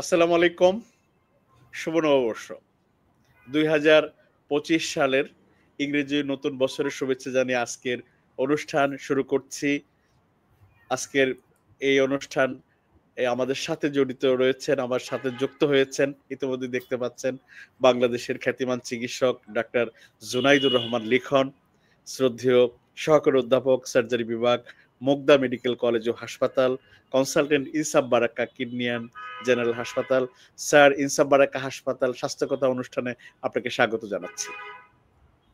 আসসালামু আলাইকুম। শুভ নববর্ষ। ২০২৫ সালের ইংরেজি নতুন বছরের শুভেচ্ছা জানিয়ে আজকের অনুষ্ঠান শুরু করছি। আজকের এই অনুষ্ঠান আমাদের সাথে জড়িত রয়েছেন, আমার সাথে যুক্ত হয়েছেন। ইতিমধ্যে দেখতে পাচ্ছেন বাংলাদেশের খ্যাতিমান চিকিৎসক ডাক্তার জুনাইদুর রহমান লিখন, শ্রদ্ধেয় সহকারী অধ্যাপক সার্জারি বিভাগ, মুগদা মেডিকেল কলেজ ও হাসপাতাল, কনসালটেন্ট ইনসাফ বারাকা কিডনি অ্যান্ড জেনারেল হাসপাতাল। স্যার, ইনসাফ বারাকা হাসপাতাল স্বাস্থ্য কথা অনুষ্ঠানে আপনাকে স্বাগত জানাচ্ছি।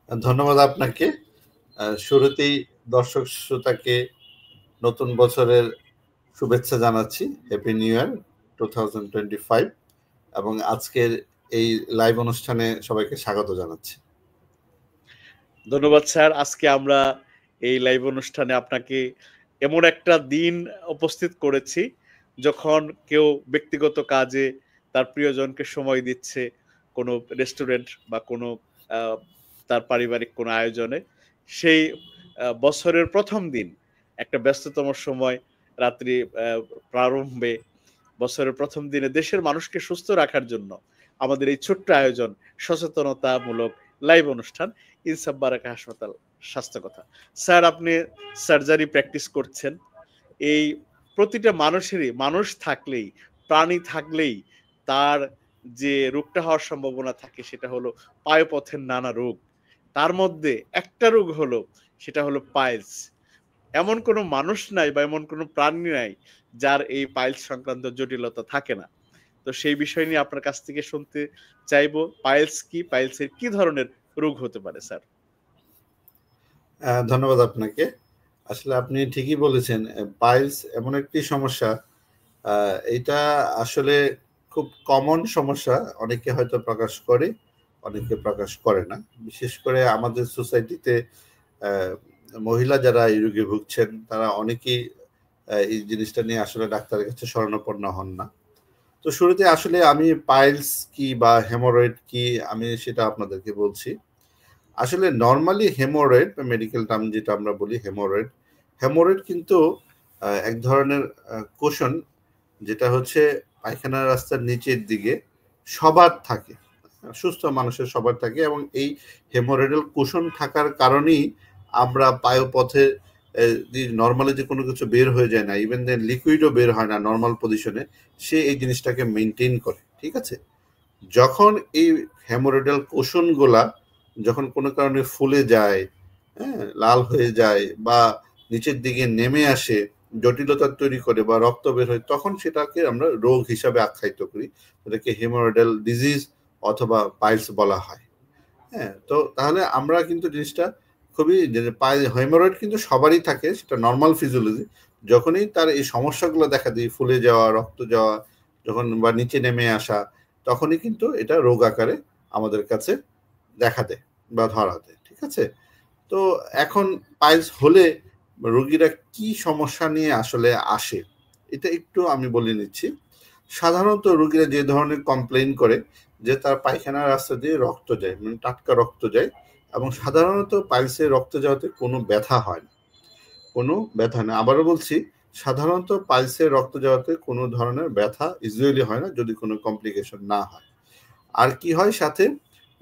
ধন্যবাদ আপনাকে। শুরুতেই দর্শক শ্রোতাকে নতুন বছরের শুভেচ্ছা জানাচ্ছি। হ্যাপি নিউ ইয়ার 2025 এবং আজকের এই লাইভ অনুষ্ঠানে সবাইকে স্বাগত জানাচ্ছি। ধন্যবাদ স্যার। আজকে আমরা এই লাইভ অনুষ্ঠানে আপনাকে এমন একটা দিন উপস্থিত করেছি যখন কেউ ব্যক্তিগত কাজে তার প্রিয়জনকে সময় দিচ্ছে কোনো রেস্টুরেন্ট বা কোনো তার পারিবারিক কোনো আয়োজনে। সেই বছরের প্রথম দিন একটা ব্যস্ততম সময় রাত্রি প্রারম্ভে বছরের প্রথম দিনে দেশের মানুষকে সুস্থ রাখার জন্য আমাদের এই ছোট্ট আয়োজন সচেতনতামূলক লাইভ অনুষ্ঠান ইনসাফ বারাকা হাসপাতাল স্বাস্থ্য কথা। স্যার, আপনি সার্জারি প্র্যাকটিস করছেন। এই প্রতিটা মানুষ থাকলেই, প্রাণী থাকলেই তার যে রোগটা হওয়ার সম্ভাবনা থাকে সেটা হলো পায়ুপথের নানা রোগ। তার মধ্যে একটা রোগ হলো, সেটা হলো পাইলস। এমন কোনো মানুষ নাই বা এমন কোনো প্রাণী নাই যার এই পাইলস সংক্রান্ত জটিলতা থাকে না। তো সেই বিষয় নিয়ে আপনার কাছ থেকে শুনতে চাইবো, পাইলস কি, পাইলসের কি ধরনের রোগ হতে পারে স্যার? ধন্যবাদ আপনাকে। আসলে আপনি ঠিকই বলেছেন, পাইলস এমন একটি সমস্যা, এটা আসলে খুব কমন সমস্যা। অনেকে হয়তো প্রকাশ করে, অনেকে প্রকাশ করে না। বিশেষ করে আমাদের সোসাইটিতে মহিলা যারা এই রোগে ভুগছেন তারা অনেকেই এই জিনিসটা নিয়ে আসলে ডাক্তারের কাছে শরণাপন্ন হন না। তো শুরুতে আসলে আমি পাইলস কি বা হেমোরয়েড কি আমি সেটা আপনাদেরকে বলছি। আসলে নর্মালি হেমোরয়েড মেডিকেল টার্ম যেটা আমরা বলি হেমোরয়েড কিন্তু এক ধরনের কোষণ, যেটা হচ্ছে পায়খানার রাস্তার নিচের দিকে সবার থাকে, সুস্থ মানুষের সবার থাকে। এবং এই হেমোরয়েডাল কোষণ থাকার কারণেই আমরা পায়ুপথে নর্মালি যে কোনো কিছু বের হয়ে যায় না, ইভেন দেন লিকুইডও বের হয় না নর্মাল পজিশনে, সে এই জিনিসটাকে মেনটেন করে। ঠিক আছে, যখন এই হেমোরয়েডাল কোষণগুলা যখন কোনো কারণে ফুলে যায়, হ্যাঁ, লাল হয়ে যায় বা নিচের দিকে নেমে আসে, জটিলতা তৈরি করে বা রক্ত বের হয়, তখন সেটাকে আমরা রোগ হিসাবে আখ্যায়িত করি, যেটাকে হেমোরয়েডাল ডিজিজ অথবা পাইলস বলা হয়। হ্যাঁ, তো তাহলে আমরা কিন্তু জিনিসটা খুবই, হেমোরয়েড কিন্তু সবারই থাকে, সেটা নর্মাল ফিজিওলজি। যখনই তার এই সমস্যাগুলো দেখা দিই, ফুলে যাওয়া, রক্ত যাওয়া, যখন বা নিচে নেমে আসা, তখনই কিন্তু এটা রোগ আকারে আমাদের কাছে দেখা দেয় বা ধরা দেয়। ঠিক আছে, তো এখন পাইলস হলে রোগীরা কি সমস্যা নিয়ে আসলে আসে এটা একটু আমি বলে নিচ্ছি। সাধারণত রোগীরা যে ধরনের কমপ্লেইন করে যে তার পায়খানার রাস্তা দিয়ে রক্ত যায়, মানে টাটকা রক্ত যায়, এবং সাধারণত পাইলসে রক্ত যাওয়াতে কোনো ব্যথা হয় না, কোনো ব্যথা না। আবারও বলছি, সাধারণত পাইলসে রক্ত যাওয়াতে কোনো ধরনের ব্যথা ইউজুয়ালি হয় না, যদি কোনো কমপ্লিকেশন না হয়। আর কি হয়, সাথে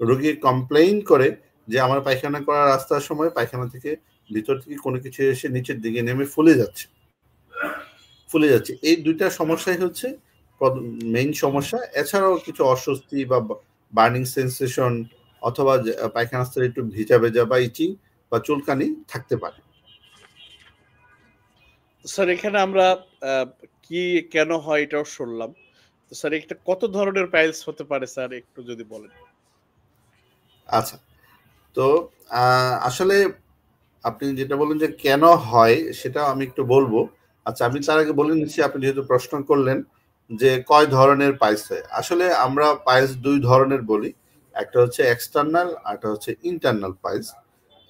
রোগী কমপ্লেইন করে যে আমার পায়খানা করার রাস্তার সময় পায়খানা থেকে ভিতর থেকে কোনো কিছু এসে নিচের দিকে নেমে ফুলে যাচ্ছে। এই দুইটা সমস্যাই হচ্ছে মেইন সমস্যা। এছাড়াও কিছু অস্বস্তি বা বার্নিং সেন্সেশন অথবা পায়খানা স্তরে একটু ভিজা ভেজা বা ইচিং বা চুলকানি থাকতে পারে। স্যার, এখানে আমরা কি কেন হয় এটাও শুনলাম। তো স্যার, এটা কত ধরনের পাইলস হতে পারে স্যার, একটু যদি বলেন। আচ্ছা, তো আসলে আপনি যেটা বললেন যে কেন হয় সেটা আমি একটু বলবো। আচ্ছা, আমি তার আগে বলে নিচ্ছি, আপনি যেহেতু প্রশ্ন করলেন যে কয় ধরনের পাইলস হয়। আসলে আমরা পাইলস দুই ধরনের বলি, একটা হচ্ছে এক্সটার্নাল আর একটা হচ্ছে ইন্টারনাল পাইলস।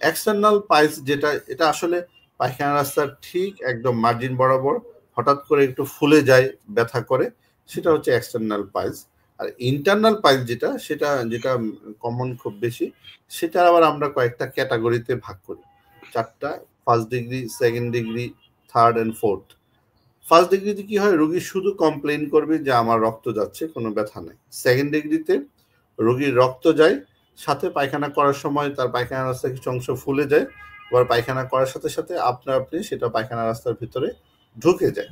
এক্সটার্নাল পাইলস যেটা, এটা আসলে পায়খানা রাস্তার ঠিক একদম মার্জিন বরাবর হঠাৎ করে একটু ফুলে যায়, ব্যথা করে, সেটা হচ্ছে এক্সটার্নাল পাইলস। আর ইন্টারনাল পাইলস যেটা, সেটা যেটা কমন খুব বেশি, সেটা আবার আমরা কয়েকটা ক্যাটাগরিতে ভাগ করি, চারটা: first degree, second degree, third and fourth. First ডিগ্রিতে কি হয়, রোগী শুধু কমপ্লেন করবে যে আমার রক্ত যাচ্ছে, কোনো ব্যথা নেই। সেকেন্ড ডিগ্রিতে রোগীর রক্ত যায়, সাথে পায়খানা করার সময় তার পায়খানা রাস্তার কিছু অংশ ফুলে যায়, আবার পায়খানা করার সাথে সাথে আপনি সেটা পায়খানা রাস্তার ভিতরে ঢুকে যায়।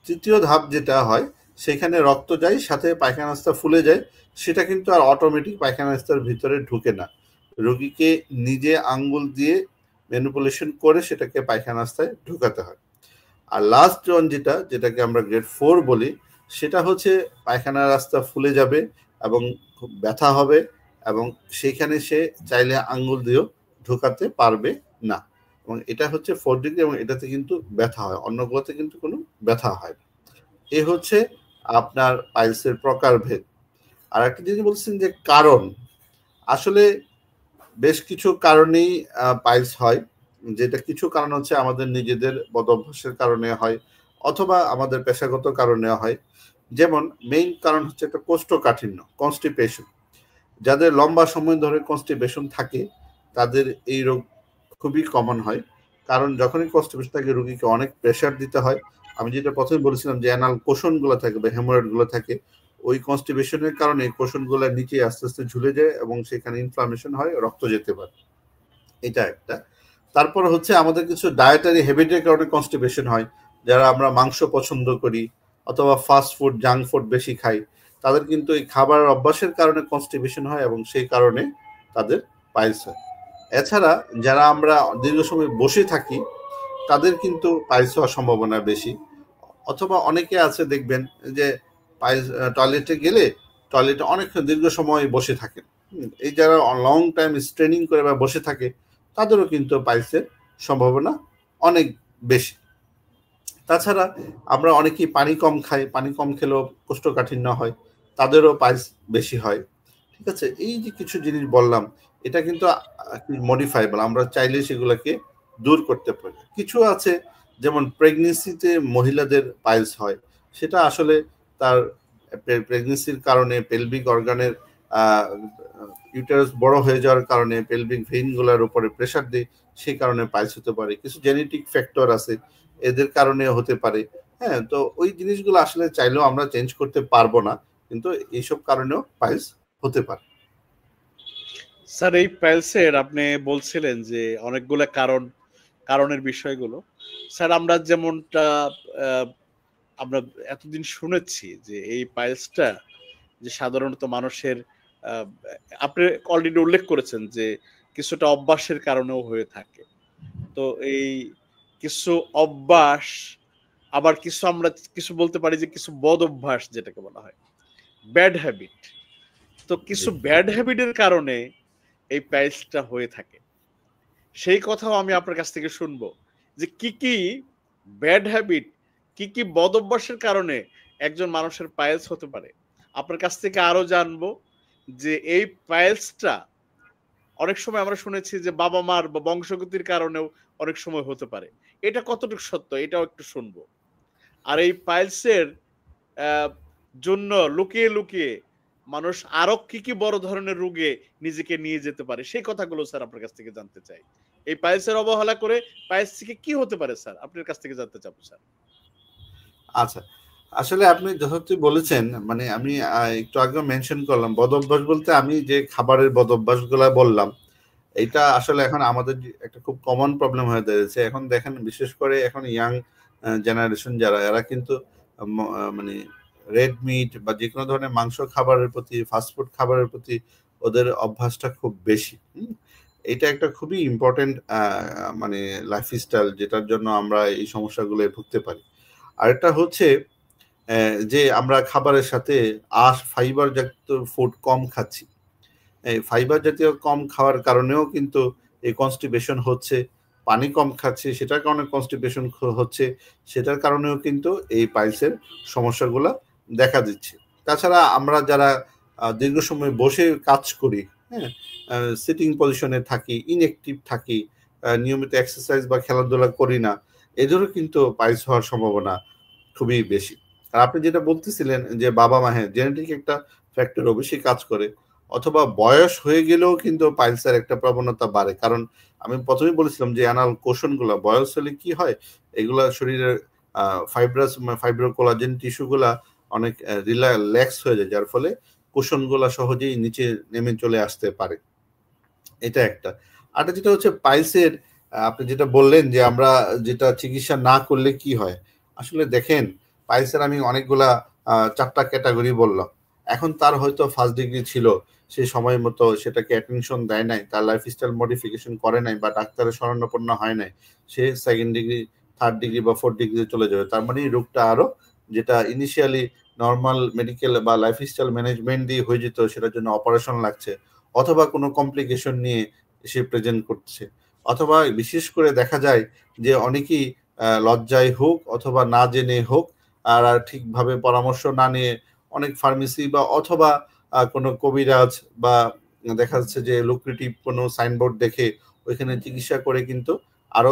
তৃতীয় ধাপ যেটা হয়, সেখানে রক্ত যায়, সাথে পায়খানা রাস্তা ফুলে যায়, সেটা কিন্তু আর অটোমেটিক পায়খানা রাস্তার ভিতরে ঢুকে না, রোগীকে নিজে আঙ্গুল দিয়ে ম্যানিপুলেশন করে সেটাকে পায়খানা রাস্তায় ঢুকাতে হয়। আর লাস্ট জন যেটাকে আমরা গ্রেড 4 বলি, সেটা হচ্ছে পায়খানা রাস্তা ফুলে যাবে এবং খুব ব্যথা হবে, এবং সেইখানে সে চাইলে আঙ্গুল দিয়েও ঢোকাতে পারবে না, এবং এটা হচ্ছে 4 ডিগ্রি, এবং এটাতে কিন্তু ব্যথা হয়, অন্যগুলোতে কিন্তু কোনো ব্যথা হয় না। এ হচ্ছে আপনার পাইলসের প্রকারভেদ। আর একটা জিনিস বলছেন যে কারণ, আসলে বেশ কিছু কারণেই পাইলস হয়, যেটা কিছু কারণ হচ্ছে আমাদের নিজেদের বদ অভ্যাসের কারণে হয়, অথবা আমাদের পেশাগত কারণে হয়। যেমন মেইন কারণ হচ্ছে একটা কোষ্ঠকাঠিন্য, কনস্টিপেশন। যাদের লম্বা সময় ধরে কনস্টিপেশন থাকে তাদের এই রোগ খুবই কমন হয়, কারণ যখনই কনস্টিপেশন থাকে রোগীকে অনেক প্রেশার দিতে হয়। আমি যেটা প্রথমে বলেছিলাম যে অ্যানাল কোষণগুলো থাকে বা হেমোরয়েডগুলো থাকে, ওই কনস্টিপেশনের কারণে কোষণগুলো নিচে আস্তে আস্তে ঝুলে যায় এবং সেখানে ইনফ্লামেশন হয়, রক্ত যেতে পারে, এটা একটা। তারপর হচ্ছে আমাদের কিছু ডায়েটারি হ্যাবিটের কারণে কনস্টিপেশন হয়। যারা আমরা মাংস পছন্দ করি অথবা ফাস্ট ফুড, জাঙ্ক ফুড বেশি খাই, তাদের কিন্তু এই খাবারের অভ্যাসের কারণে কনস্টিপেশন হয় এবং সেই কারণে তাদের পাইলস হয়। এছাড়া যারা আমরা দীর্ঘ সময় বসে থাকি তাদের কিন্তু পাইলস হওয়ার সম্ভাবনা বেশি। অথবা অনেকে আছে দেখবেন যে পাইলস, টয়লেটে গেলে টয়লেটে অনেক দীর্ঘ সময় বসে থাকেন। এই যারা লং টাইম স্ট্রেনিং করে বা বসে থাকে তাদেরও কিন্তু পাইলসের সম্ভাবনা অনেক বেশি। তাছাড়া আমরা অনেকেই পানি কম খাই, পানি কম খেলেও কোষ্ঠকাঠিন্য হয়, তাদেরও পাইলস বেশি হয়। ঠিক আছে, এই যে কিছু জিনিস বললাম এটা কিন্তু মডিফাইবল, আমরা চাইলে সেগুলোকে দূর করতে পারি। কিছু আছে যেমন প্রেগনেন্সিতে মহিলাদের পাইলস হয়, সেটা আসলে তার প্রেগনেন্সির কারণে পেলভিক অর্গানের ইউটারাস বড় হয়ে যাওয়ার কারণে পেলভিক ভেইনগুলোর উপরে প্রেসার দেয়, সেই কারণে পাইলস হতে পারে। কিছু জেনেটিক ফ্যাক্টর আছে, এদের কারণে হতে পারে। হ্যাঁ, তো ওই জিনিসগুলো আসলে চাইলেও আমরা চেঞ্জ করতে পারবো না, কিন্তু এইসব কারণেও পাইলস হতে পারে। স্যার এই পাইলসের আপনি বলছিলেন যে অনেকগুলো কারণের বিষয়গুলো, স্যার আমরা যেমনটা আমরা এতদিন শুনেছি যে এই পাইলসটা যে সাধারণত মানুষের আপনি অলরেডি উল্লেখ করেছেন যে কিছুটা অভ্যাসের কারণেও হয়ে থাকে। তো এই কিছু অভ্যাস, আবার কিছু আমরা কিছু বলতে পারি যে কিছু বদ অভ্যাস যেটাকে বলা হয় ব্যাড হ্যাবিট। তো কিছু ব্যাড হ্যাবিটের কারণে এই পাইলসটা হয়ে থাকে, সেই কথাও আমি আপনার কাছ থেকে শুনবো যে কি কি ব্যাড হ্যাবিট, কি কি বদ অভ্যাসের কারণে একজন মানুষের পাইলস হতে পারে। আপনার কাছ থেকে আরো জানবো যে এই পাইলসটা অনেক সময় আমরা শুনেছি যে বাবা মার বা বংশগতির কারণেও অনেক সময় হতে পারে, এটা কতটুকু সত্য এটাও একটু শুনবো। আর এই পাইলসের জন্য লুকিয়ে লুকিয়ে মানুষ আরো কি কি বড় ধরনের রোগে নিজেকে নিয়ে যেতে পারে, সেই কথাগুলো স্যার আপনার কাছ থেকে জানতে চাই। এই পাইলসের অবহেলা করে পাইলস থেকে কি হতে পারে স্যার, আপনার কাছ থেকে জানতে চাবো স্যার। আচ্ছা, আসলে আপনি যথার্থই বলেছেন, মানে আমি একটু আগে মেনশন করলাম বদ অভ্যাস বলতে আমি যে খাবারের বদ অভ্যাস গুলা বললাম, এটা আসলে এখন আমাদের একটা খুব কমন প্রবলেম হয়ে দাঁড়িয়েছে। এখন দেখেন বিশেষ করে এখন ইয়াং জেনারেশন যারা, এরা কিন্তু মানে রেড মিট বা যে কোনো ধরনের মাংস খাবারের প্রতি, ফাস্টফুড খাবারের প্রতি ওদের অভ্যাসটা খুব বেশি। এটা একটা খুবই ইম্পর্টেন্ট মানে লাইফস্টাইল, যেটার জন্য আমরা এই সমস্যাগুলো ভুগতে পারি। আরেকটা হচ্ছে যে আমরা খাবারের সাথে ফাইবার জাতীয় ফুড কম খাচ্ছি। এই ফাইবার জাতীয় কম খাওয়ার কারণেও কিন্তু এই কনস্টিপেশন হচ্ছে। পানি কম খাচ্ছি, সেটার কারণে কনস্টিপেশন হচ্ছে, সেটার কারণেও কিন্তু এই পাইলসের সমস্যাগুলো দেখা দিচ্ছে। তাছাড়া আমরা যারা দীর্ঘ সময় বসে কাজ করি, হ্যাঁ, সিটিং পজিশনে থাকি, ইনঅ্যাক্টিভ থাকি, নিয়মিত এক্সারসাইজ বা খেলাধুলা করি না, এদেরও কিন্তু পাইলস হওয়ার সম্ভাবনা খুবই বেশি। আর আপনি যেটা বলতেছিলেন যে বাবা মা, হ্যাঁ, জেনেটিক একটা ফ্যাক্টর অবশ্যই কাজ করে, অথবা বয়স হয়ে গেলেও কিন্তু পাইলসের একটা প্রবণতা বাড়ে। কারণ আমি প্রথমেই বলেছিলাম যে অ্যানাল কোষণগুলো বয়স হলে কি হয়, এগুলা শরীরের ফাইব্রোকোলাজেন টিস্যুগুলা অনেক রিল্যাক্স হয়ে যায়, যার ফলে কোষণগুলা সহজেই নিচে নেমে চলে আসতে পারে। এটা একটা। আর যেটা হচ্ছে পাইলসের, আপনি যেটা বললেন যে আমরা যেটা চিকিৎসা না করলে কি হয়, আসলে দেখেন পাইলসের আমি অনেকগুলা 4টা ক্যাটাগরি বললাম। এখন তার হয়তো ফার্স্ট ডিগ্রি ছিল, সে সময় মতো সেটাকে অ্যাটেনশন দেয় নাই, তার লাইফস্টাইল মডিফিকেশন করে নাই, বা ডাক্তারের শরণাপন্ন হয় নাই, সে সেকেন্ড ডিগ্রি, থার্ড ডিগ্রি বা ফোর্থ ডিগ্রিতে চলে যাবে। তার মানে এই রোগটা আরো, যেটা ইনিশিয়ালি নর্মাল মেডিকেল বা লাইফস্টাইল ম্যানেজমেন্ট দিয়ে হয়ে যেত, সেটার জন্য অপারেশন লাগছে, অথবা কোনো কমপ্লিকেশন নিয়ে সে প্রেজেন্ট করছে, অথবা বিশেষ করে দেখা যায় যে অনেকেই লজ্জায় হোক অথবা না জেনে হোক আর ঠিকভাবে পরামর্শ না নিয়ে অনেক ফার্মেসি বা অথবা কোনো কবিরাজ বা দেখা যাচ্ছে যে লুক্রেটিভ কোনো সাইনবোর্ড দেখে ওইখানে চিকিৎসা করে কিন্তু আরো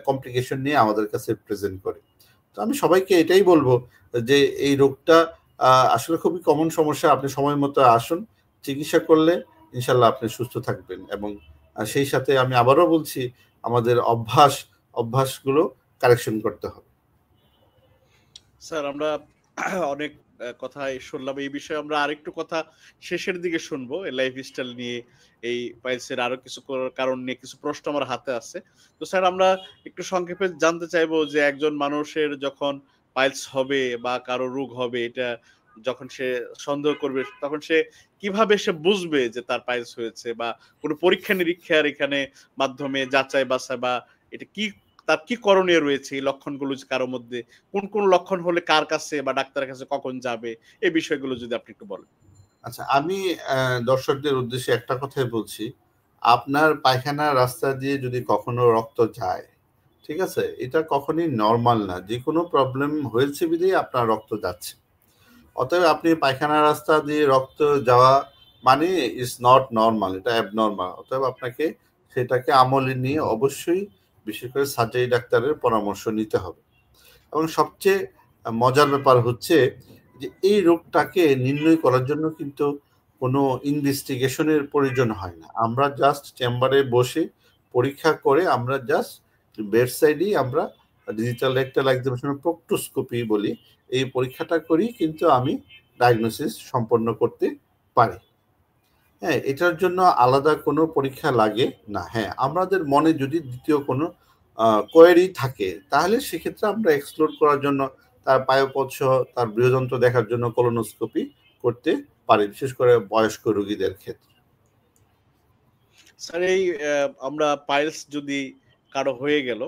কমপ্লিকেশন নিয়ে আমাদের কাছে প্রেজেন্ট করে। তো আমি সবাইকে এটাই বলবো যে এই রোগটা আসলে খুবই কমন সমস্যা। আপনি সময় মতো আসুন, চিকিৎসা করলে ইনশাল্লাহ আপনি সুস্থ থাকবেন। এবং সেই সাথে আমি আবারও বলছি, আমাদের অভ্যাসগুলো কারেকশন করতে হবে। স্যার আমরা অনেক কথাই শুনলাম, এই বিষয়ে আমরা আরেকটু কথা শেষের দিকে শুনবো, এই লাইফস্টাইল নিয়ে, এই পাইলসের আরো কিছু কারণ নিয়ে কিছু প্রশ্ন আমার হাতে আছে। তো স্যার আমরা একটু সংক্ষেপে জানতে চাইবো যে একজন মানুষের যখন পাইলস হবে বা কারো রোগ হবে, এটা যখন সে সন্দেহ করবে, তখন সে কিভাবে সে বুঝবে যে তার পাইলস হয়েছে, বা কোনো পরীক্ষা নিরীক্ষার এখানে মাধ্যমে যাচাই বাছাই, বা এটা কি, তার কি করণীয় রয়েছে এই লক্ষণগুলো কারো মধ্যে, কোন কোন লক্ষণ হলে কার কাছে বা ডাক্তারের কাছে কখন যাবে, এই বিষয়গুলো যদি আপনি একটু বলেন। আচ্ছা, আমি দর্শকদের উদ্দেশ্যে একটা কথাই বলছি, আপনার পায়খানার রাস্তা দিয়ে যদি কখনো রক্ত যায়, ঠিক আছে, এটা কখনই নর্মাল না। যে কোনো প্রবলেম হয়েছে বিধেই আপনার রক্ত যাচ্ছে। অতএব আপনি পায়খানার রাস্তা দিয়ে রক্ত যাওয়া মানে ইজ নট নর্মাল, এটা অ্যাবনর্মাল। অতএব আপনাকে সেটাকে আমলে নিয়ে অবশ্যই বিশেষ করে সার্জারি ডাক্তারের পরামর্শ নিতে হবে। এবং সবচেয়ে মজার ব্যাপার হচ্ছে যে এই রোগটাকে নির্ণয় করার জন্য কিন্তু কোনো ইনভেস্টিগেশনের প্রয়োজন হয় না। আমরা জাস্ট চেম্বারে বসে পরীক্ষা করে, আমরা জাস্ট বেডসাইডেই আমরা ডিজিটাল রেকটাল এক্সামিনেশন প্রক্টোস্কোপি বলি, এই পরীক্ষাটা করি কিন্তু আমি ডায়াগনোসিস সম্পন্ন করতে পারি। হ্যাঁ, এটার জন্য আলাদা কোনো পরীক্ষা লাগে না। হ্যাঁ, আমাদের মনে যদি দ্বিতীয় কোনো কোয়েরি থাকে, তাহলে সেক্ষেত্রে আমরা এক্সপ্লোর করার জন্য তার পায়ুপথ সহ তার বৃহদন্ত্র দেখার জন্য কোলোনোস্কোপি করতে পারি, বিশেষ করে বয়স্ক রোগীদের ক্ষেত্রে। স্যার এই আমরা পাইলস যদি কারো হয়ে গেল,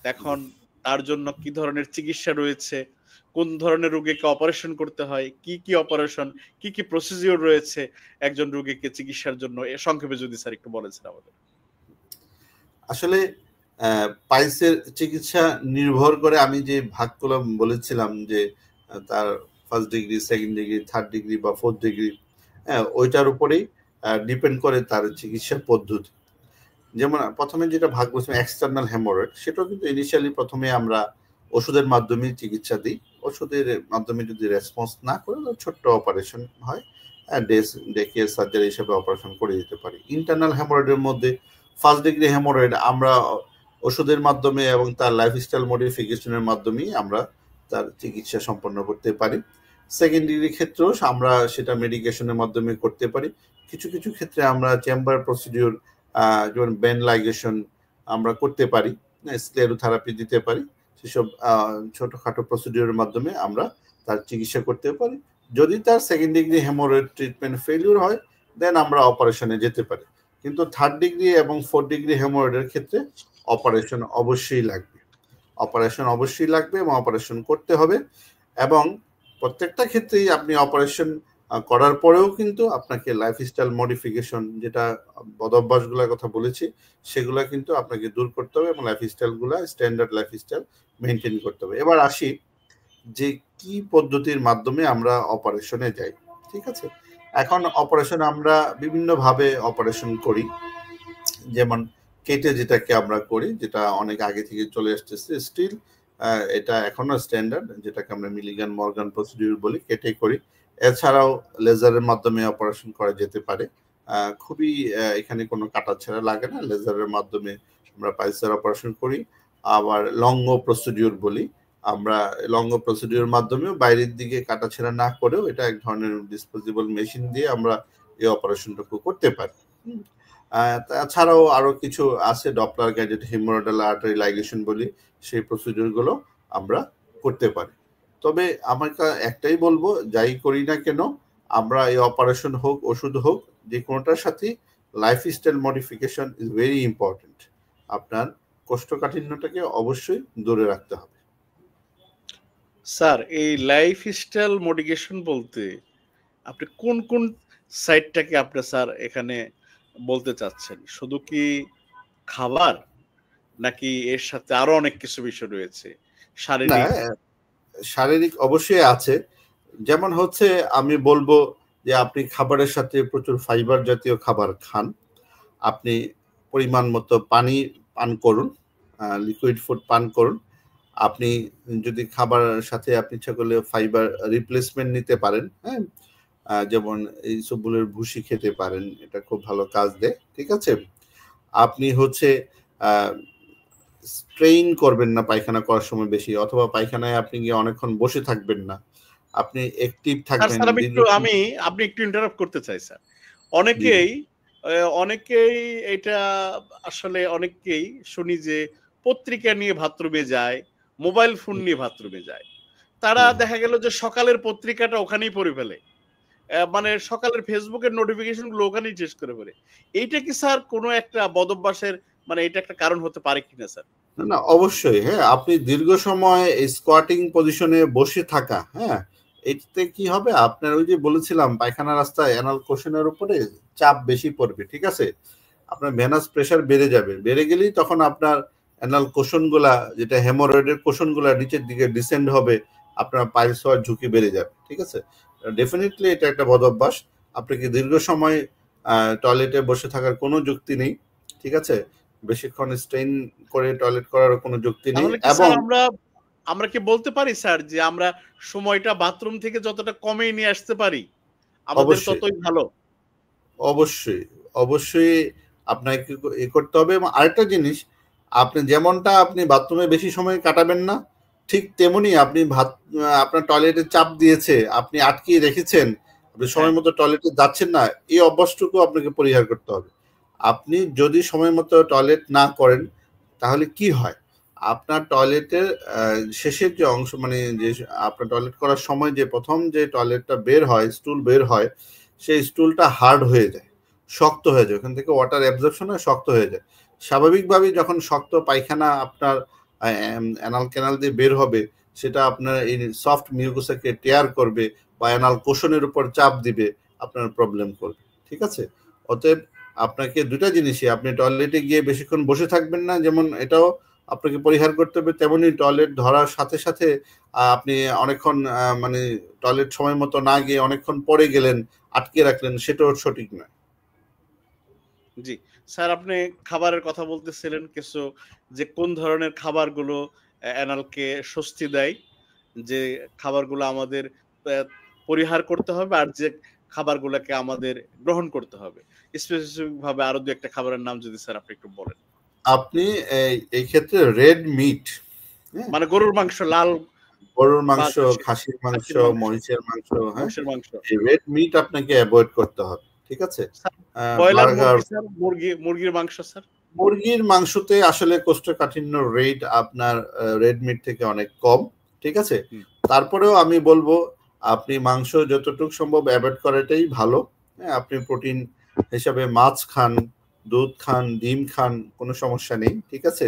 এখন তার জন্য কি ধরনের চিকিৎসা রয়েছে, কোন ধরনের রোগীকে অপারেশন করতে হয়, কি কি অপারেশন, কি কি প্রসিডিওর রয়েছে একজন রোগীকে চিকিৎসার জন্য, এ সংক্ষেপে যদি স্যার একটু বলেন স্যার আমাদের। আসলে পাইলসের চিকিৎসা নির্ভর করে, আমি যে ভাগগুলো বলেছিলাম যে তার first degree, second degree, third degree বা ফোর্থ ডিগ্রি, হ্যাঁ, ওইটার উপরেই ডিপেন্ড করে তার চিকিৎসা পদ্ধতি। যেমন প্রথমে যেটা ভাগ বলছিলাম এক্সটার্নাল হেমোরয়েড, সেটাও কিন্তু ইনিশিয়ালি প্রথমে আমরা ওষুধের মাধ্যমে চিকিৎসা দিই। ওষুধের মাধ্যমে যদি রেসপন্স না করে, ছোট্ট অপারেশন হয়, ডে কেয়ার সার্জারি হিসেবে অপারেশন করে দিতে পারি। ইন্টারনাল হেমোরয়েডের মধ্যে ফার্স্ট ডিগ্রি হেমোরয়েড আমরা ওষুধের মাধ্যমে এবং তার লাইফস্টাইল মডিফিকেশনের মাধ্যমেই আমরা তার চিকিৎসা সম্পন্ন করতে পারি। সেকেন্ড ডিগ্রি ক্ষেত্রেও আমরা সেটা মেডিকেশনের মাধ্যমে করতে পারি। কিছু কিছু ক্ষেত্রে আমরা চেম্বার প্রসিডিওর, যেমন বেন লাইগেশন আমরা করতে পারি, স্ক্লেরোথেরাপি দিতে পারি, সেসব ছোটখাটো প্রসিডিওরের মাধ্যমে আমরা তার চিকিৎসা করতে পারি। যদি তার second degree haemorrhoid treatment failure হয়, দেন আমরা অপারেশনে যেতে পারি। কিন্তু থার্ড ডিগ্রি এবং ফোর্থ ডিগ্রি হেমোরয়েডের ক্ষেত্রে অপারেশন অবশ্যই লাগবে, এবং অপারেশন করতে হবে। এবং প্রত্যেকটা ক্ষেত্রেই আপনি অপারেশন করার পরেও কিন্তু আপনাকে লাইফস্টাইল মডিফিকেশন, যেটা বদঅভ্যাসগুলোর কথা বলেছি, সেগুলো কিন্তু আপনাকে দূর করতে হবে এবং লাইফস্টাইলগুলো স্ট্যান্ডার্ড লাইফস্টাইল মেনটেন করতে হবে। এবার আসি যে কি পদ্ধতির মাধ্যমে আমরা অপারেশনে যাই। ঠিক আছে, এখন অপারেশন আমরা বিভিন্নভাবে অপারেশন করি। যেমন কেটে যেটাকে আমরা করি, যেটা অনেক আগে থেকে চলে আসতেছে স্টিল, এটা এখনো স্ট্যান্ডার্ড, যেটাকে আমরা মিলিগান মর্গান প্রসিডিউর বলি, কেটে করি। এছাড়াও লেজারের মাধ্যমে অপারেশন করা যেতে পারে, খুবই এখানে কোনো কাটাছেঁড়া লাগে না, লেজারের মাধ্যমে আমরা পাইলসের অপারেশন করি। আবার লঙ্গ প্রসিডিউর বলি, আমরা লঙ্গ প্রসিডিউর মাধ্যমেও বাইরের দিকে কাটাছেঁড়া না করেও এটা এক ধরনের ডিসপোজেবল মেশিন দিয়ে আমরা এই অপারেশনটুকু করতে পারি। তাছাড়াও আরো কিছু আছে, Doppler gadget haemorrhoidal artery ligation বলি, সেই প্রসিডিউরগুলো আমরা করতে পারি। তবে আমার একটাই বলবো, যাই করি না কেন আমরা এই অপারেশন হোক ওষুধ হোক যে কোনোটার সাথে lifestyle modification is very important. আপনার কোষ্ঠকাঠিন্যটাকে অবশ্যই দূরে রাখতে হবে। স্যার এই লাইফস্টাইল মডিফিকেশন বলতে আপনি কোন কোন সাইডটাকে আপনি স্যার এখানে বলতে চাচ্ছেন? শুধু কি খাবার, নাকি এর সাথে আরো অনেক কিছু বিষয় রয়েছে না, শারীরিক? শারীরিক অবশ্যই আছে। যেমন হচ্ছে আমি বলবো যে আপনি খাবারের সাথে প্রচুর ফাইবার জাতীয় খাবার খান, আপনি পরিমাণ মতো পানি পান করুন, লিকুইড ফুড পান করুন। আপনি যদি খাবারের সাথে আপনি ইচ্ছা করলে ফাইবার রিপ্লেসমেন্ট নিতে পারেন, হ্যাঁ, যেমন এই সবগুলোর ভুসি খেতে পারেন, এটা খুব ভালো কাজ দেয়। ঠিক আছে, আপনি হচ্ছে স্ট্রেইন করবেন না পায়খানা করার সময় বেশি, অথবা পায়খানায় আপনি গিয়ে অনেকক্ষণ বসে থাকবেন না, আপনি অ্যাক্টিভ থাকবেন। আপনি একটু ইন্টারাপ্ট করতে চাই স্যার। অনেকেই এটা আসলে অনেকেই শুনি যে পত্রিকা নিয়ে বাথরুমে যায়, মোবাইল ফোন নিয়ে বাথরুমে যায়। তারা দেখা গেল যে সকালের পত্রিকাটা ওখানেই পড়ে ফেলে, মানে সকালের ফেসবুকের নোটিফিকেশন গুলো ওখানেই শেষ করে ফেলে। এইটা কি স্যার কোনো একটা বদভ্যাসের, মানে এটা একটা কারণ হতে পারে কিনা স্যার? না, অবশ্যই। হ্যাঁ, আপনি দীর্ঘ সময় স্কোয়াটিং পজিশনে বসে থাকা, হ্যাঁ, এতে কি হবে, আপনার ওই যে বলেছিলাম পায়খানা রাস্তায় অ্যানাল কোষণের উপরে চাপ বেশি পড়বে। ঠিক আছে, আপনার ভেনাস প্রেসার বেড়ে যাবে, বেড়ে গেলেই তখন আপনার অ্যানাল কোষণগুলা, যেটা হেমোরয়েডের কোষণগুলা নিচের দিকে ডিসেন্ড হবে, আপনার পাইলস হওয়ার ঝুঁকি বেড়ে যাবে। ঠিক আছে, ডেফিনেটলি এটা একটা বদভ্যাস। আপনাকে দীর্ঘ সময় টয়লেটে বসে থাকার কোনো যুক্তি নেই। ঠিক আছে, বেশিক্ষণ স্ট্রেইন করে টয়লেট করার কোনো যুক্তি নেই। তাহলে কি এবং স্যার আমরা কি বলতে পারি স্যার যে আমরা সময়টা বাথরুম থেকে যতটা কমে নিয়ে আসতে পারি আমাদের অবশ্যই ততই ভালো? অবশ্যই অবশ্যই আপনাকে এ করতে হবে। এবং আরেকটা জিনিস, আপনি যেমনটা আপনি বাথরুমে বেশি সময় কাটাবেন না, ঠিক তেমনি আপনি আপনার টয়লেটে চাপ দিয়েছে, আপনি আটকিয়ে রেখেছেন, আপনি সময় মতো টয়লেটে যাচ্ছেন না, এই অভ্যাসটুকু আপনাকে পরিহার করতে হবে। আপনি যদি সময় মতো টয়লেট না করেন তাহলে কি হয়, আপনার টয়লেটের শেষের যে অংশ, মানে যে আপনার টয়লেট করার সময় যে প্রথম যে টয়লেটটা বের হয়, স্টুল বের হয়, সেই স্টুলটা হার্ড হয়ে যায়, শক্ত হয়ে যায়, ওখান থেকে ওয়াটার অ্যাবজর্পশন হয়, শক্ত হয়ে যায়। স্বাভাবিকভাবেই যখন শক্ত পায়খানা আপনার অ্যানাল ক্যানাল দিয়ে বের হবে, সেটা আপনার এই সফট মিউকাসকে টেয়ার করবে বা অ্যানাল কোষণের উপর চাপ দিবে, আপনার প্রবলেম করবে। ঠিক আছে, অতএব আপনাকে দুটা জিনিসই, আপনি টয়লেটে গিয়ে বেশিক্ষণ বসে থাকবেন না, যেমন এটাও আপনাকে পরিহার করতে হবে, তেমনি টয়লেট ধরার সাথে সাথে আপনি অনেকক্ষণ মানে টয়লেট সময় মতো না গিয়ে অনেকক্ষণ পরে গেলেন, আটকে রাখলেন, সেটাও সঠিক নয়। জি স্যার, আপনি খাবারের কথা বলতেছিলেন কিছু, যে কোন ধরনের খাবারগুলো অ্যানালকে স্বস্তি দেয়, যে খাবারগুলো আমাদের পরিহার করতে হবে, আর যে খাবারগুলোকে আমাদের গ্রহণ করতে হবে। স্পেসিফিক ভাবে আরো দু একটা খাবারের নাম যদি স্যার আপনি একটু বলেন। আপনি এই ক্ষেত্রে রেড মিট, মানে গরুর মাংস, লাল গরুর মাংস, খাসির মাংস, মহিষের মাংস, হ্যাঁ, এই রেড মিট আপনাকে অ্যাভয়েড করতে হবে। ঠিক আছে, ব্রয়লার মুরগি স্যার, মুরগির মাংস স্যার, মুরগির মাংসতে আসলে কোষ্ঠকাঠিন্য রেট আপনার রেড মিট থেকে অনেক কম। ঠিক আছে, তারপরেও আমি বলবো আপনি মাংস যতটুকু সম্ভব অ্যাভয়েড করাটাই ভালো। হ্যাঁ, আপনি প্রোটিন হিসাবে মাছ খান, দুধ খান, ডিম খান, কোনো সমস্যা নেই। ঠিক আছে,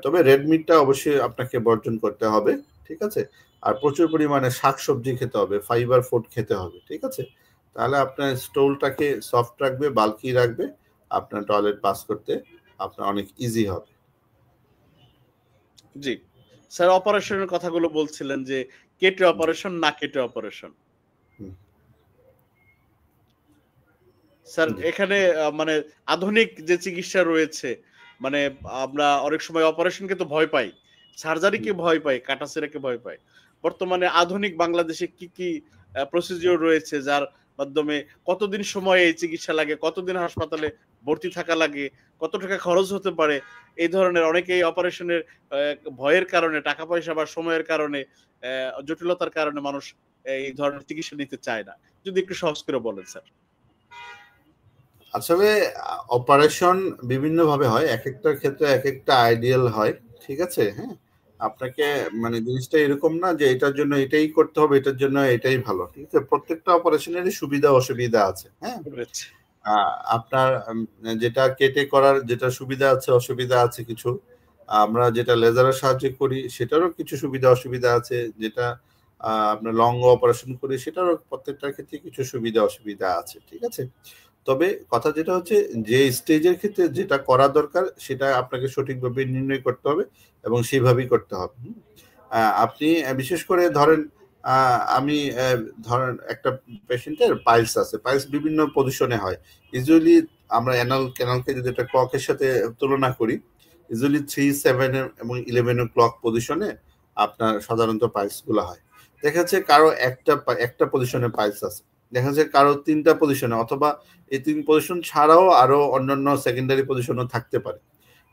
তবে রেড মিটটা অবশ্যই আপনাকে বর্জন করতে হবে। ঠিক আছে, আর প্রচুর পরিমাণে শাকসবজি খেতে হবে, ফাইবার ফুড খেতে হবে। ঠিক আছে, তাহলে আপনার স্টোলটাকে সফট রাখবে, বাল্কি রাখবে, আপনার টয়লেট পাস করতে আপনার অনেক ইজি হবে। জি স্যার, অপারেশনের কথাগুলো বলছিলেন যে কেটে অপারেশন না কেটে অপারেশন, স্যার এখানে মানে আধুনিক যে চিকিৎসা রয়েছে, মানে আমরা অনেক সময় অপারেশনকে তো ভয় পাই, সার্জারিকে ভয় পাই, কাটাছেঁড়াকে ভয় পাই। বর্তমানে আধুনিক বাংলাদেশে কি কি প্রসিডিওর রয়েছে যার মাধ্যমে কতদিন সময় এই চিকিৎসা লাগে, কতদিন হাসপাতালে ভর্তি থাকা লাগে, কত টাকা খরচ হতে পারে, এই ধরনের অনেকেই অপারেশনের ভয়ের কারণে, টাকা পয়সা বা সময়ের কারণে, জটিলতার কারণে মানুষ এই ধরনের চিকিৎসা নিতে চায় না। যদি একটু সহজ করে বলেন স্যার। আসলে অপারেশন বিভিন্ন ভাবে হয়, এক একটার ক্ষেত্রে এক একটা আইডিয়াল হয়, ঠিক আছে। হ্যাঁ, আপনাকে মানে জিনিসটা এরকম না যে এটার জন্য এটাই করতে হবে, এটার জন্য এটাই ভালো, ঠিক আছে। প্রত্যেকটা অপারেশনেরই সুবিধা অসুবিধা আছে। হ্যাঁ, আপনার যেটা কেটে করার যেটা সুবিধা আছে অসুবিধা আছে কিছু, আমরা যেটা লেজারের সাহায্যে করি সেটারও কিছু সুবিধা অসুবিধা আছে, যেটা আপনার লং অপারেশন করি সেটারও প্রত্যেকটার ক্ষেত্রে কিছু সুবিধা অসুবিধা আছে, ঠিক আছে। তবে কথা যেটা হচ্ছে যে স্টেজের ক্ষেত্রে যেটা করা দরকার সেটা আপনাকে সঠিকভাবে নির্ণয় করতে হবে এবং সেইভাবেই করতে হবে। আপনি বিশেষ করে ধরেন আমি ধরেন একটা পেশেন্টের পাইলস আছে, পাইলস বিভিন্ন পজিশনে হয়। ইউজুয়ালি আমরা ক্যানালকে যদি একটা ক্লকের সাথে তুলনা করি, ইউজুয়ালি 3, 7 এবং 11 ক্লক পজিশনে আপনার সাধারণত পাইলস গুলো হয়। দেখা যাচ্ছে কারো একটা পজিশনে পাইলস আছে, দেখা যাচ্ছে কারো 3টা পজিশনে, অথবা এই 3 পজিশন ছাড়াও আরো অন্যান্য সেকেন্ডারি পজিশনও থাকতে পারে।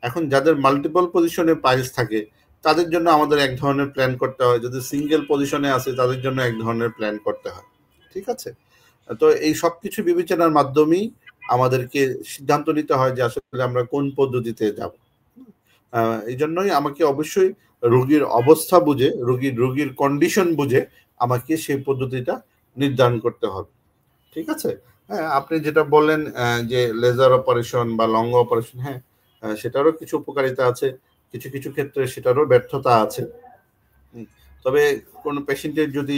এখন যাদের মাল্টিপল পজিশনে পাইলস থাকে তাদের জন্য আমাদের এক ধরনের প্ল্যান করতে হয়, যদি সিঙ্গেল পজিশনে আছে তাদের জন্য এক ধরনের প্ল্যান করতে হয়, ঠিক আছে। তো এই সবকিছু বিবেচনার মাধ্যমেই আমাদেরকে সিদ্ধান্ত নিতে হয় যে আসলে আমরা কোন পদ্ধতিতে যাব। এই জন্যই আমাকে অবশ্যই রোগীর অবস্থা বুঝে, রোগীর কন্ডিশন বুঝে আমাকে সেই পদ্ধতিটা নির্ধারণ করতে হবে, ঠিক আছে। হ্যাঁ, আপনি যেটা বললেন যে লেজার অপারেশন বা লং অপারেশন, হ্যাঁ সেটারও কিছু উপকারিতা আছে, কিছু কিছু ক্ষেত্রে সেটারও ব্যর্থতা আছে। তবে কোনো পেশেন্টের যদি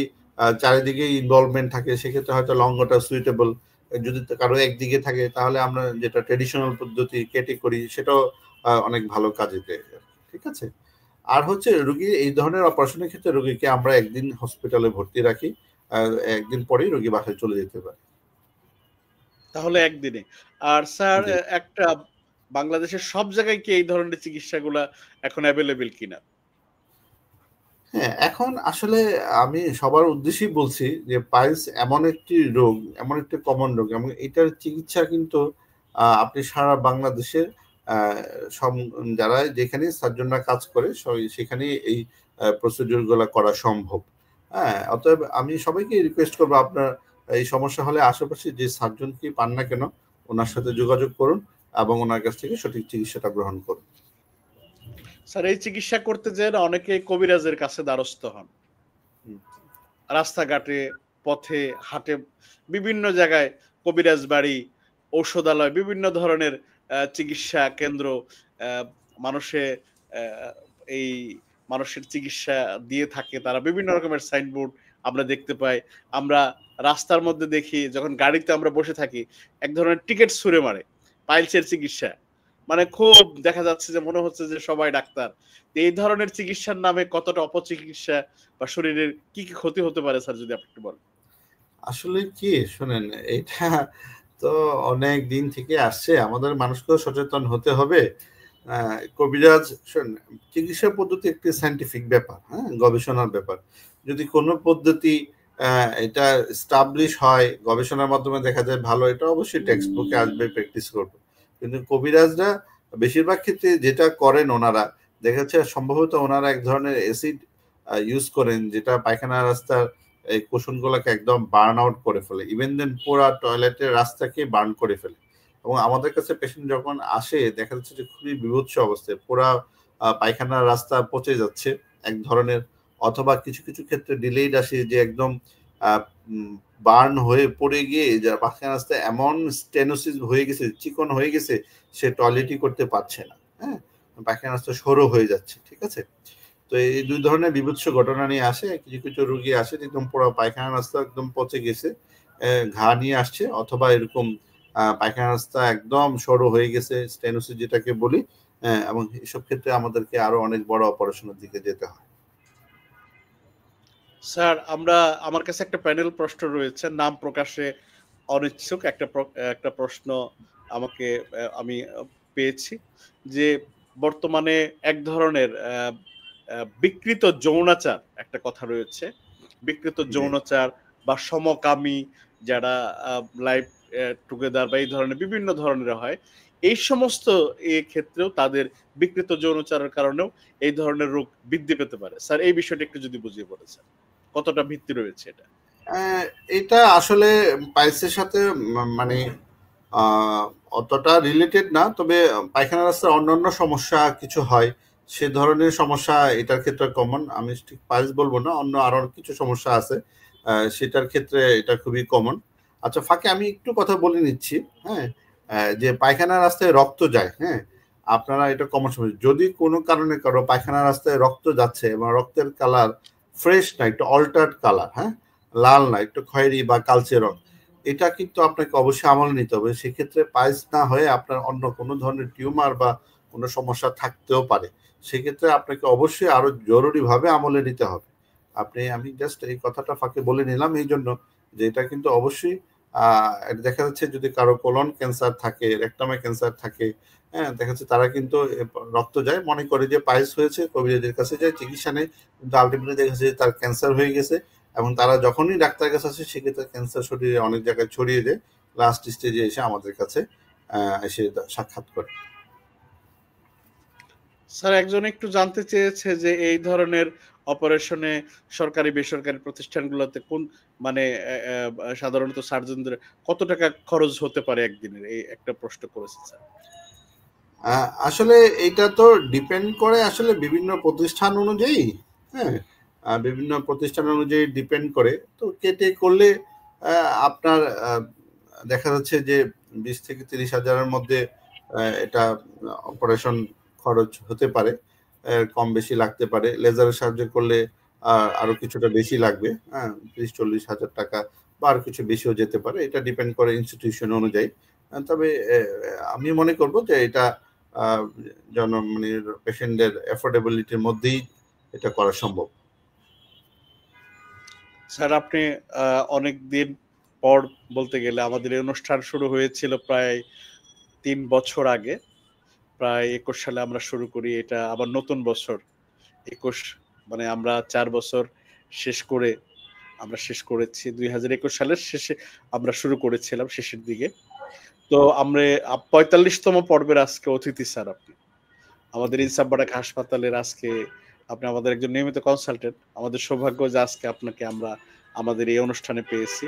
চারিদিকে ইনভলভমেন্ট থাকে সেক্ষেত্রে হয়তো লংটা সুইটেবল। যদি কারো একদিকে থাকে তাহলে আমরা যেটা ট্রেডিশনাল পদ্ধতি কেটে করি সেটাও অনেক ভালো কাজে দেয়, ঠিক আছে। আর হচ্ছে রোগী এই ধরনের অপারেশনের ক্ষেত্রে রোগীকে আমরা একদিন হসপিটালে ভর্তি রাখি, একদিন পরেই রোগী বাসায় চলে যেতে পারে। তাহলে একদিনে। আর স্যার একটা বাংলাদেশের সব জায়গায় কি এই ধরনের চিকিৎসাগুলা এখন অ্যাভেলেবেল কিনা? হ্যাঁ, এখন আসলে আমি সবার উদ্দেশ্যেই বলছি যে পাইলস এমন একটি রোগ, এমন একটি কমন রোগ, এবং এটার চিকিৎসা কিন্তু আপনি সারা বাংলাদেশে যারা যেখানে সার্জনরা কাজ করে সেখানে এই প্রসিডিউর গুলা করা সম্ভব। হ্যাঁ, অতএব আমি সবাইকে রিকোয়েস্ট করবো, আপনার এই সমস্যা হলে আশেপাশে যে সার্জন কি পান না কেন ওনার সাথে যোগাযোগ করুন এবং ওনার কাছ থেকে সঠিক চিকিৎসাটা গ্রহণ করুন। স্যার, এই চিকিৎসা করতে যেয়ে না অনেকে কবিরাজের কাছে দ্বারস্থ হন। রাস্তাঘাটে, পথে, হাটে, বিভিন্ন জায়গায় কবিরাজ বাড়ি, ঔষধালয়, বিভিন্ন ধরনের চিকিৎসা কেন্দ্র, মানুষে এই মানুষের চিকিৎসা দিয়ে থাকে। তারা বিভিন্ন রকমের সাইনবোর্ড আমরা দেখতে পাই। আমরা রাস্তার মধ্যে দেখি, যখন গাড়িতে আমরা বসে থাকি, এক ধরনের টিকিট ছুঁড়ে মারে পাইলসের চিকিৎসা। মানে খুব দেখা যাচ্ছে যে মনে হচ্ছে যে সবাই ডাক্তার। এই ধরনের চিকিৎসার নামে কতটা অপচিকিৎসা বা শরীরের কি কি ক্ষতি হতে পারে স্যার, যদি আপনি একটু বলেন। আসলে কি শোনেন, এটা তো অনেক দিন থেকে আসছে, আমাদের মানুষকেও সচেতন হতে হবে। কবিরাজ চিকিৎসা পদ্ধতি একটি সায়েন্টিফিক ব্যাপার, হ্যাঁ, গবেষণার ব্যাপার। যদি কোনো পদ্ধতি এটা স্টাবলিশ হয়, গবেষণার মাধ্যমে দেখা যায় ভালো, এটা অবশ্যই টেক্সট বুকে আসবে, প্র্যাকটিস করবে। কিন্তু কবিরাজরা বেশিরভাগ ক্ষেত্রে যেটা করেন ওনারা, দেখা যাচ্ছে সম্ভবত ওনারা এক ধরনের অ্যাসিড ইউজ করেন যেটা পায়খানা রাস্তার এই কুশনগুলোকে একদম বার্ন আউট করে ফেলে, ইভেন দেন পুরা টয়লেটের রাস্তাকে বার্ন করে ফেলে। এবং আমাদের কাছে পেশেন্ট যখন আসে দেখা যাচ্ছে যে খুবই বিভৎস অবস্থায়, পুরা পায়খানার রাস্তা পচে যাচ্ছে এক ধরনের, অথবা কিছু কিছু ক্ষেত্রে ডিলেইড আসে যে একদম বার্ন হয়ে পড়ে গিয়ে পায়খানা রাস্তা এমন স্টেনোসিস হয়ে গেছে, চিকন হয়ে গেছে, সে টয়লেটই করতে পারছে না। হ্যাঁ, পায়খানা রাস্তা সরু হয়ে যাচ্ছে, ঠিক আছে। তো এই দুই ধরনের বিভৎস ঘটনা নিয়ে আসে। কিছু কিছু রোগী আসে একদম পুরো পায়খানা রাস্তা একদম পচে গেছে, ঘা নিয়ে আসছে, অথবা এরকম পায়খানা রাস্তা একদম সরু হয়ে গেছে, স্টেনোসিস যেটাকে বলি। এবং এসব ক্ষেত্রে আমাদেরকে আরো অনেক বড় অপারেশনের দিকে যেতে হয়। স্যার, আমার কাছে একটা প্যানেল প্রশ্ন রয়েছে, নাম প্রকাশে অনিচ্ছুক একটা প্রশ্ন আমি পেয়েছি যে বর্তমানে এক ধরনের বিকৃত যৌনাচার একটা কথা রয়েছে। বিকৃত যৌনাচার বা সমকামী যারা লাইফ টুগেদার বা এই ধরনের বিভিন্ন ধরনের হয়, এই সমস্ত ক্ষেত্রেও তাদের বিকৃত যৌনাচারের কারণেও এই ধরনের রোগ বৃদ্ধি পেতে পারে। স্যার এই বিষয়টা একটু যদি বুঝিয়ে বলেছেন, কতটা ভিত্তি রয়েছে এটা? এটা আসলে পাইলসের সাথে মানে অতটা রিলেটেড না, তবে পায়খানা রাস্তার অন্যান্য সমস্যা কিছু হয়, সে ধরনের সমস্যা এটার ক্ষেত্রে কমন। আমি ঠিক পাইলস বলবো না, অন্য আরো কিছু সমস্যা আছে, সেটার ক্ষেত্রে এটা খুবই কমন। আচ্ছা, ফাঁকে আমি একটু কথা বলে নিচ্ছি। হ্যাঁ, যে পায়খানা রাস্তায় রক্ত যায়, হ্যাঁ, আপনারা এটা কমন সমস্যা। যদি কোনো কারণে কারো পায়খানা রাস্তায় রক্ত যাচ্ছে এবং রক্তের কালার ফ্রেশ না, একটু অল্টার্ড কালার, হ্যাঁ, লাল না, একটু খয়েরি বা কালচে রং, এটা কিন্তু আপনাকে অবশ্যই আমলে নিতে হবে। সেক্ষেত্রে পাইলস না হয়ে আপনার অন্য কোনো ধরনের টিউমার বা কোনো সমস্যা থাকতেও পারে। সেক্ষেত্রে আপনাকে অবশ্যই আরো জরুরিভাবে আমলে নিতে হবে। আমি জাস্ট এই কথাটা ফাঁকে বলে নিলাম এই জন্য যে এটা কিন্তু অবশ্যই দেখা যাচ্ছে যদি কারো কোলন ক্যান্সার থাকে, রেকটামে ক্যান্সার থাকে, হ্যাঁ, দেখা যাচ্ছে তারা কিন্তু রক্ত যায়, মনে করে যে পাইলস হয়েছে, কবিরাজের কাছে যায়, চিকিৎসা নেয়, কিন্তু আলটিমেটলি দেখা যাচ্ছে তার ক্যান্সার হয়ে গেছে। এবং তারা যখনই ডাক্তারের কাছে আসে সেক্ষেত্রে ক্যান্সার শরীরে অনেক জায়গায় ছড়িয়ে যায়, লাস্ট স্টেজে এসে আমাদের কাছে এসে সাক্ষাৎ করে। স্যার একজন একটু জানতে চেয়েছে যে এই ধরনের অপারেশনে সরকারি বেসরকারি প্রতিষ্ঠানগুলোতে কোন মানে সাধারণত সার্জনদের কত টাকা খরচ হতে পারে একদিনের, এই একটা প্রশ্ন করেছে স্যার। আসলে এটা তো ডিপেন্ড করে আসলে বিভিন্ন প্রতিষ্ঠান অনুযায়ী, হ্যাঁ, বিভিন্ন প্রতিষ্ঠান অনুযায়ী ডিপেন্ড করে। তো কেটে করলে আপনার দেখা যাচ্ছে যে 20 থেকে 30 হাজারের মধ্যে এটা অপারেশন খরচ হতে পারে, কম বেশি লাগতে পারে। লেজারের সাহায্যে করলে আরো কিছুটা বেশি লাগবে, হ্যাঁ, 30-40 হাজার টাকা বা আর কিছু বেশিও যেতে পারে। এটা ডিপেন্ড করে ইনস্টিটিউশন অনুযায়ী। তবে আমি মনে করব যে এটা মানে পেশেন্টদের অ্যাফোর্ডেবিলিটির মধ্যেই এটা করা সম্ভব। স্যার আপনি অনেক দিন পর বলতে গেলে আমাদের এই অনুষ্ঠান শুরু হয়েছিল প্রায় 3 বছর আগে, প্রায় 21 সালে আমরা শুরু করি। এটা আবার নতুন বছর 21, মানে আমরা 4 বছর শেষ করে আমরা শেষ করেছি 2021 সালের শেষে আমরা শুরু করেছিলাম শেষের দিকে। তো আমরা 45তম পর্বের আজকে অতিথি স্যার আপনি। আমাদের ইনসাফ বারাক হাসপাতালের আজকে আপনি আমাদের একজন নিয়মিত কনসালটেন্ট। আমাদের সৌভাগ্য যে আজকে আপনাকে আমরা আমাদের এই অনুষ্ঠানে পেয়েছি।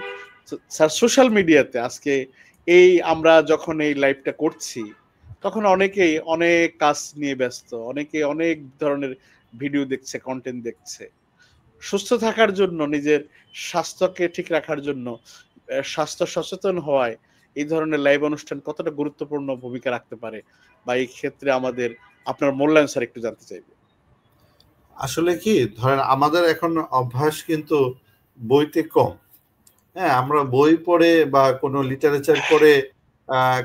স্যার সোশ্যাল মিডিয়াতে আজকে আমরা যখন এই লাইভটা করছি তখন অনেকেই অনেক কাজ নিয়ে ব্যস্ত, অনেকে অনেক ধরনের ভিডিও দেখছে, কন্টেন্ট দেখছে। সুস্থ থাকার জন্য, নিজের স্বাস্থ্যকে ঠিক রাখার জন্য, স্বাস্থ্য সচেতন হওয়ায় এই ধরনের লাইভ অনুষ্ঠান কতটা গুরুত্বপূর্ণ ভূমিকা রাখতে পারে বা এই ক্ষেত্রে আমাদের আপনার মূল্যায়ন স্যার একটু জানতে চাইবো। আসলে কি ধরেন আমাদের এখন অভ্যাস কিন্তু বইতে কম, হ্যাঁ, আমরা বই পড়ে বা কোনো লিটারেচার পড়ে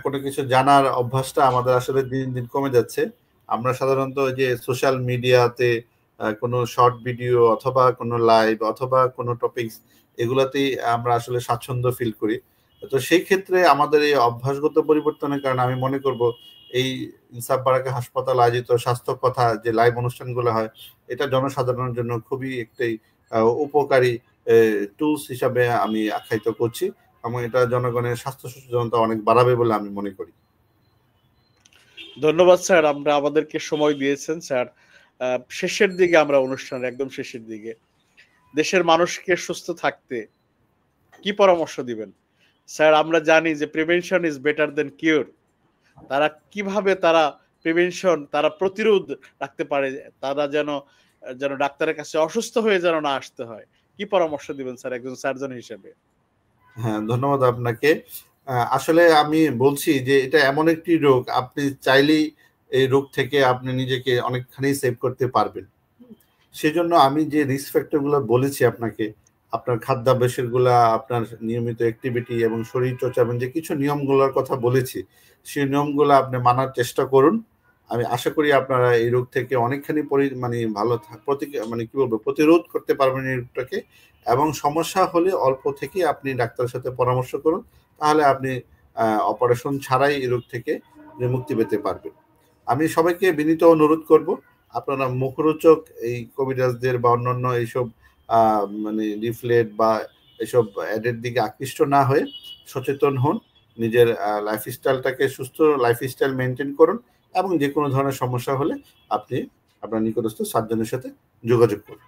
কোনো কিছু জানার অভ্যাসটা আমাদের আসলে দিন দিন কমে যাচ্ছে। আমরা সাধারণত যে সোশ্যাল মিডিয়াতে কোনো শর্ট ভিডিও অথবা কোনো লাইভ অথবা কোনো টপিকস, এগুলাতেই আমরা আসলে স্বাচ্ছন্দ্য ফিল করি। তো সেই ক্ষেত্রে আমাদের এই অভ্যাসগত পরিবর্তনের কারণে আমি মনে করব এই ইনসাফ বারাকা হাসপাতাল আয়োজিত স্বাস্থ্য কথা যে লাইভ অনুষ্ঠানগুলো হয়, এটা জনসাধারণের জন্য খুবই একটি উপকারী টুলস হিসাবে আমি আখ্যায়িত করছি, এবং এটা জনগণের স্বাস্থ্য সচেতনতা অনেক বাড়াবে বলে আমি মনে করি। ধন্যবাদ স্যার, আমরা আমাদেরকে সময় দিয়েছেন স্যার। শেষের দিকে আমরা অনুষ্ঠানের একদম শেষের দিকে দেশের মানুষকে সুস্থ থাকতে কি পরামর্শ দিবেন স্যার? আমরা জানি যে prevention is better then cure. তারা কিভাবে প্রিভেনশন, প্রতিরোধ রাখতে পারে, তারা যেন যেন ডাক্তারের কাছে অসুস্থ হয়ে যেন না আসতে হয়। কি পরামর্শ দিবেন স্যার একজন সার্জন হিসেবে? হ্যাঁ, ধন্যবাদ আপনাকে। আসলে আমি বলছি যে এটা এমন একটি রোগ, আপনি চাইলেই এই রোগ থেকে আপনি নিজেকে অনেকখানি সেভ করতে পারবেন। সেজন্য আমি যে রিস্ক ফ্যাক্টর গুলো বলেছি আপনাকে, আপনার খাদ্যাভ্যাসের গুলা, আপনার নিয়মিত অ্যাক্টিভিটি এবং শরীর চর্চা এবং যে কিছু নিয়মগুলোর কথা বলেছি, সেই নিয়মগুলো আপনি মানার চেষ্টা করুন। আমি আশা করি আপনারা এই রোগ থেকে অনেকখানি মানে ভালো মানে কি বলবো, প্রতিরোধ করতে পারবেন এই রোগটাকে। এবং সমস্যা হলে অল্প থেকে আপনি ডাক্তারের সাথে পরামর্শ করুন, তাহলে আপনি অপারেশন ছাড়াই এই রোগ থেকে মুক্তি পেতে পারবেন। আমি সবাইকে বিনীত অনুরোধ করব, আপনারা মুখরোচক এই কবিরাজদের বা অন্যান্য এইসব মানে লিফলেট বা এসব অ্যাডের দিকে আকৃষ্ট না হয়ে সচেতন হন, নিজের লাইফস্টাইলটাকে সুস্থ লাইফস্টাইল মেনটেন করুন, এবং যে কোনো ধরনের সমস্যা হলে আপনি আপনার নিকটস্থ সার্জনের সাথে যোগাযোগ করুন।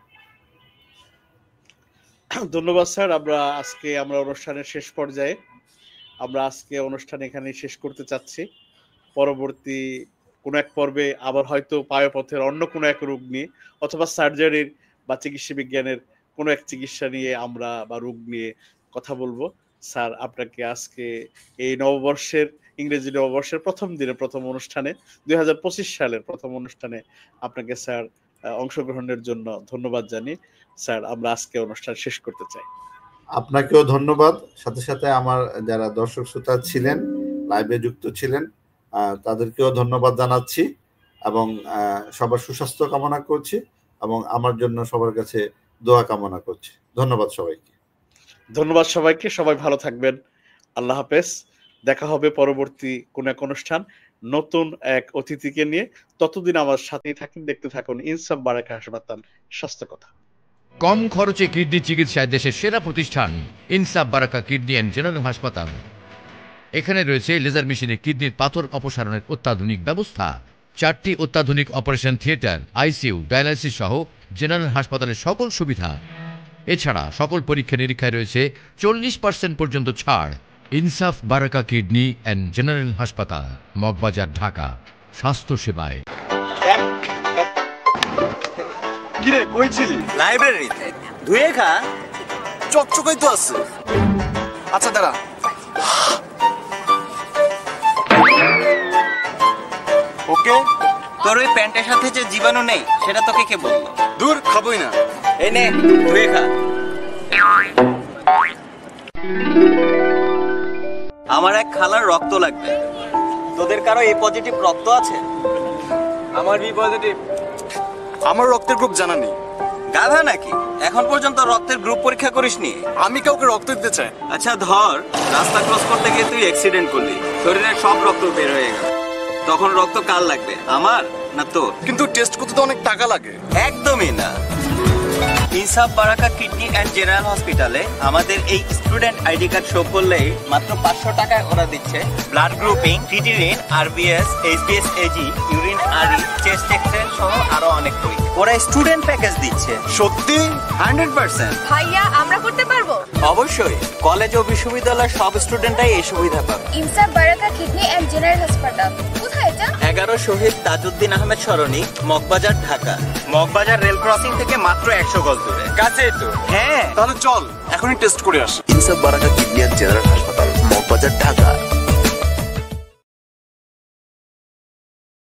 ধন্যবাদ স্যার। আমরা অনুষ্ঠানের শেষ পর্যায়ে, আমরা আজকে অনুষ্ঠান এখানে শেষ করতে চাচ্ছি। পরবর্তী কোনো এক পর্বে আবার হয়তো পায়ুপথের অন্য কোনো এক রোগ নিয়ে অথবা সার্জারির বা চিকিৎসা বিজ্ঞানের কোনো এক চিকিৎসা নিয়ে আমরা বা রোগ নিয়ে কথা বলবো। স্যার, আপনাকে আজকে এই নববর্ষের, ইংরেজি নববর্ষের প্রথম দিনে, প্রথম অনুষ্ঠানে, 2025 সালের প্রথম অনুষ্ঠানে আপনাকে স্যার অংশগ্রহণের জন্য ধন্যবাদ জানিয়ে স্যার আমরা আজকে অনুষ্ঠান শেষ করতে চাই। আপনাকেও ধন্যবাদ। সাথে সাথে আমার যারা দর্শক শ্রোতা ছিলেন, লাইভে যুক্ত ছিলেন, তাদেরকেও ধন্যবাদ জানাচ্ছি এবং সবার সুস্বাস্থ্য কামনা করছি এবং আমার জন্য সবার কাছে দোয়া কামনা করছি। ধন্যবাদ সবাইকে। ধন্যবাদ সবাইকে। সবাই ভালো থাকবেন। আল্লাহ হাফেজ। দেখা হবে পরবর্তী কোন এক অনুষ্ঠান নতুন এক অতিথিকে নিয়ে। ততদিন আমার সাথেই থাকুন, দেখতে থাকুন ইনসাফ বারাকা হাসপাতাল স্বাস্থ্য কথা। কম খরচে কিডনি চিকিৎসায় দেশের সেরা প্রতিষ্ঠান ইনসাফ বারাকা কিডনি অ্যান্ড জেনারেল হাসপাতাল। এখানে রয়েছে লেজার মেশিনে কিডনির পাথর অপসারণের অত্যাধুনিক ব্যবস্থা, 4টি অত্যাধুনিক অপারেশন থিয়েটার, আইসিইউ, ডায়ালাইসিস সহ জেনারেল হাসপাতালের সকল সুবিধা। এছাড়া সকল পরীক্ষা নিরীক্ষায় রয়েছে 40% পর্যন্ত ছাড়। ইনসাফ বারাকা কিডনি অ্যান্ড জেনারেল হাসপাতাল, মগবাজার, ঢাকা। স্বাস্থ্য সেবায় কিরে কই ছিলি? লাইব্রেরিতে। ধুয়ে খা, চকচকাই তো আছে। আচ্ছা দাঁড়া। ওকে, তোর ওই প্যান্টের সাথে যে জীবাণু নেই সেটা তোকে কে বললো? দূর, খাবোই না। এই নে, ধুয়ে খা। আমার এক খালার রক্ত লাগবে। তোদের কারো এ পজিটিভ রক্ত আছে? আমার বি পজিটিভ। আমার রক্তের গ্রুপ জানা নেই। গাধা নাকি? এখন পর্যন্ত রক্তের গ্রুপ পরীক্ষা করিসনি? আমি কাউকে রক্ত দিতে চাই। আচ্ছা ধর, রাস্তা ক্রস করতে গিয়ে তুই অ্যাক্সিডেন্ট করলি, শরীরের সব রক্ত বের হয়ে গেল, তখন রক্ত কার লাগবে, আমার না তোর? কিন্তু টেস্ট করতে তো অনেক টাকা লাগে। একদমই না। ইনসাফ বারাকা কিডনি অ্যান্ড জেনারেল হসপিটালে আমাদের এই স্টুডেন্ট আইডি কার্ড শো করলেই মাত্র 500 টাকায় ওরা দিচ্ছে ব্লাড গ্রুপিং, টিটিরিন, RBS, HBS AG, urine RE, chest X-ray সহ আরো অনেক পরীক্ষা। ওরা স্টুডেন্ট প্যাকেজ দিচ্ছে। সত্যি? 100%। ভাইয়া, আমরা করতে পারবো? অবশ্যই। কলেজ ও বিশ্ববিদ্যালয়ের সব স্টুডেন্টরাই এই সুবিধা পাবে। ইনসাফ বারাকা কিডনি অ্যান্ড জেনারেল হাসপাতাল কোথায় এটা? 11 শহীদ তাজউদ্দিন আহমেদ সরণি, মগবাজার, ঢাকা। মগবাজার রেল ক্রসিং থেকে মাত্র 100 গজ দূরে। কাছেই তো। হ্যাঁ, তাহলে চল এখনই টেস্ট করে আসি। ইনসাফ বারাকা কিডনি অ্যান্ড জেনারেল হাসপাতাল, মগবাজার, ঢাকা।